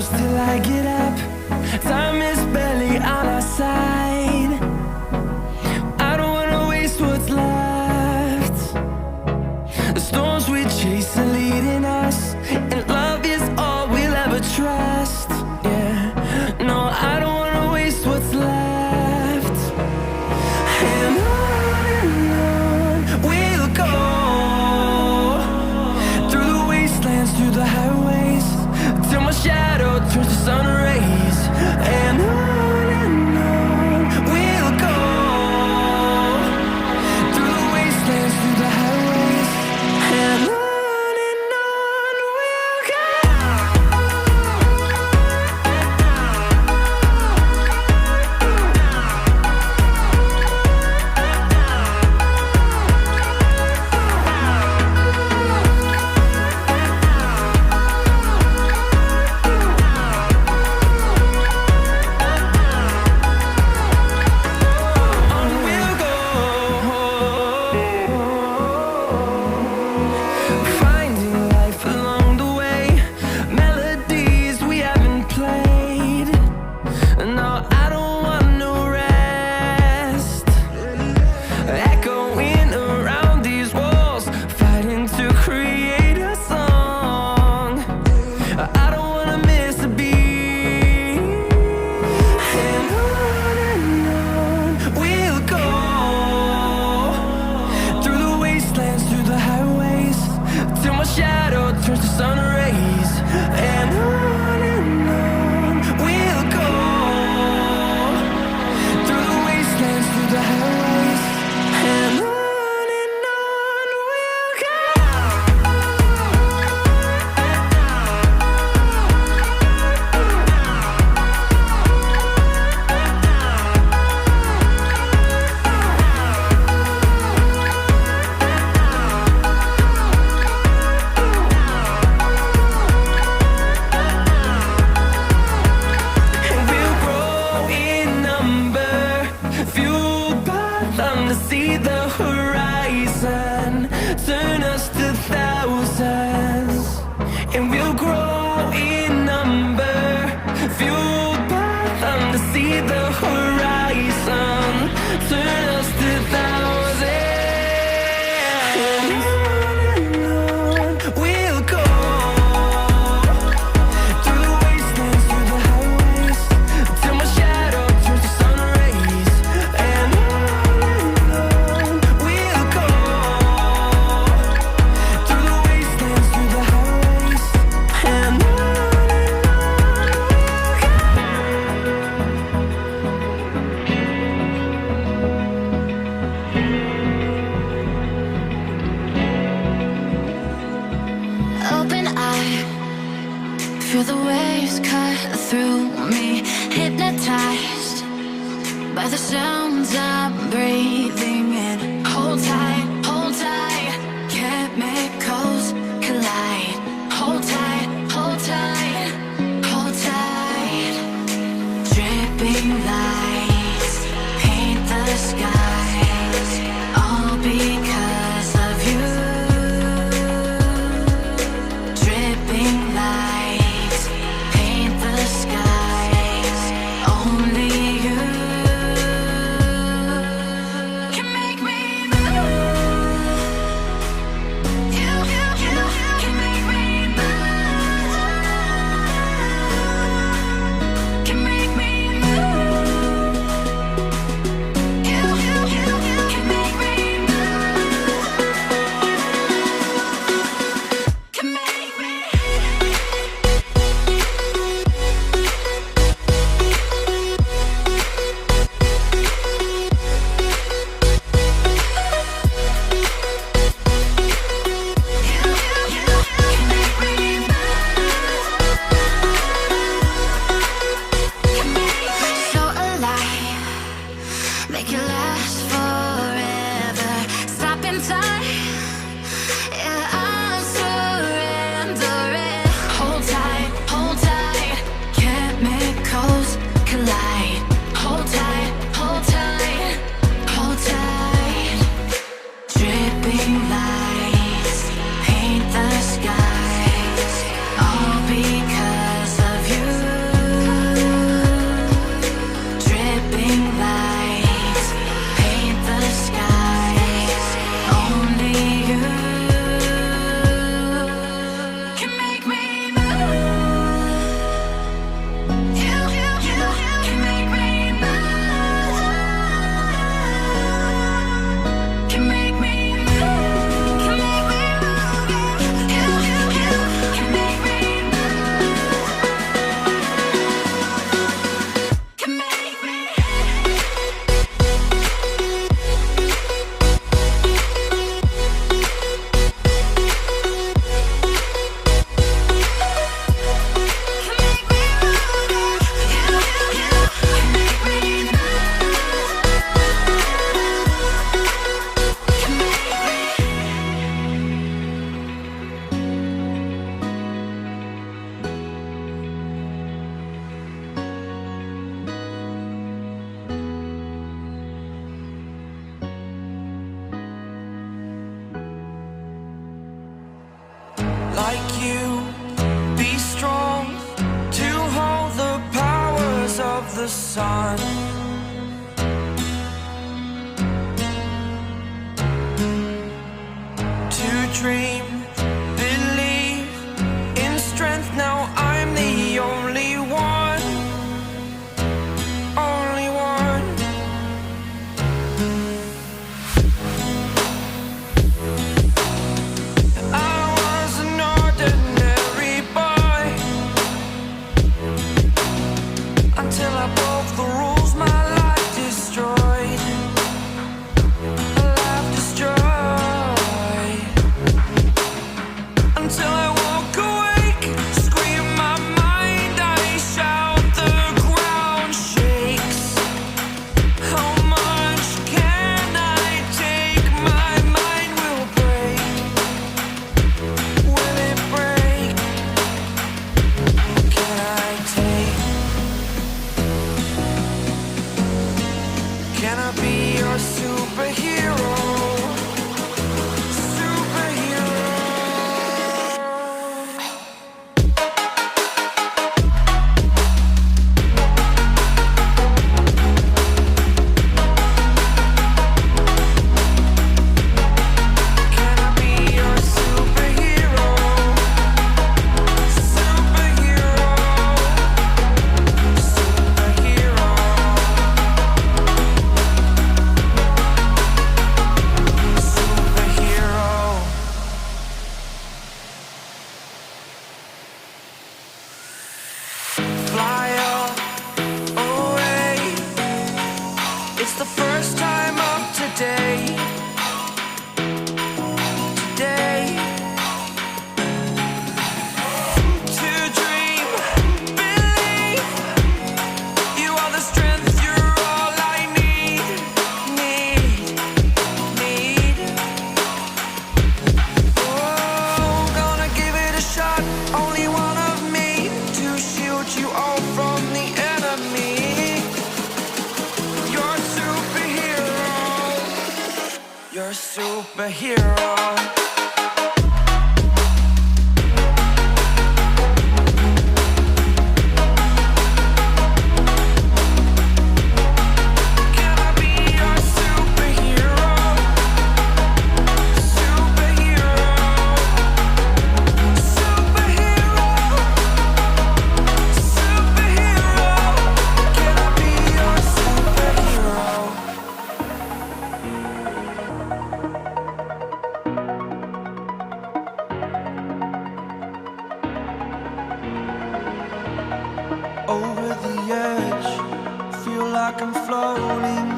hours till I get up. Time is barely on our side. I don't wanna waste what's left. The storms we chase are leading us, and love is all we'll ever trust. Yeah, no, I don't wanna waste what's left. And on we'll go, through the wastelands, through the highways, till my shadow turns to sun rays. And on we'll go, through the wastelands, through the highways, and on we'll go. Finding life along the way, melodies we haven't played. No, I don't want no rest. Echoing around these walls, fighting to create a song. I don't wanna miss a beat. And on we'll go, through the wastelands, through the highways, till my shadow turns to sun rays. And on we'll go, through the wastelands, through the highways, and on we'll go. And we'll grow in number, fueled by them to see the horizon, turn us to thousands. And we'll grow in number, fueled by them to see the horizon, turn us to thousands. And on we'll go, through the wastelands, through the highways, till my shadow turns to sun rays. And on we'll go, through the wastelands, through the highways, and on we'll go. Open eye, feel the waves cut through me, hypnotized by the sounds I'm breathing in. Hold tight, chemicals collide. Hold tight, hold tight, hold tight. Dripping lights paint the skies, all because of you. Dripping lights paint the skies, only you can make me move. You can make me move. Can make me move. You can make me move. Can make me. So alive, make it last forever. Stop in time, yeah, I'm surrendering. Hold tight, chemicals collide. Hold tight, hold tight. Dripping lights paint the skies, all because of you. the sun. To dream, believe in strength. Now I'm the only one, only one. I was an ordinary boy until I broke the rules. My life destroyed, a life destroyed. Until I walk awake, scream my mind, I shout, the ground shakes. How much can I take? My mind will break. Will it break? Can I take? Can I be your superhero? Superhero. Can I be your superhero? Superhero. Superhero. Superhero. Fly away. It's the first time of today. Today. To dream, believe. You are the strength, you're all I need. Need. Oh, gonna give it a shot. Only one of me to shield you all from the enemy. You're a superhero. You're a superhero. Can I be your superhero? Superhero. Superhero. Superhero. Can I be your superhero? Over the edge, feel like I'm floating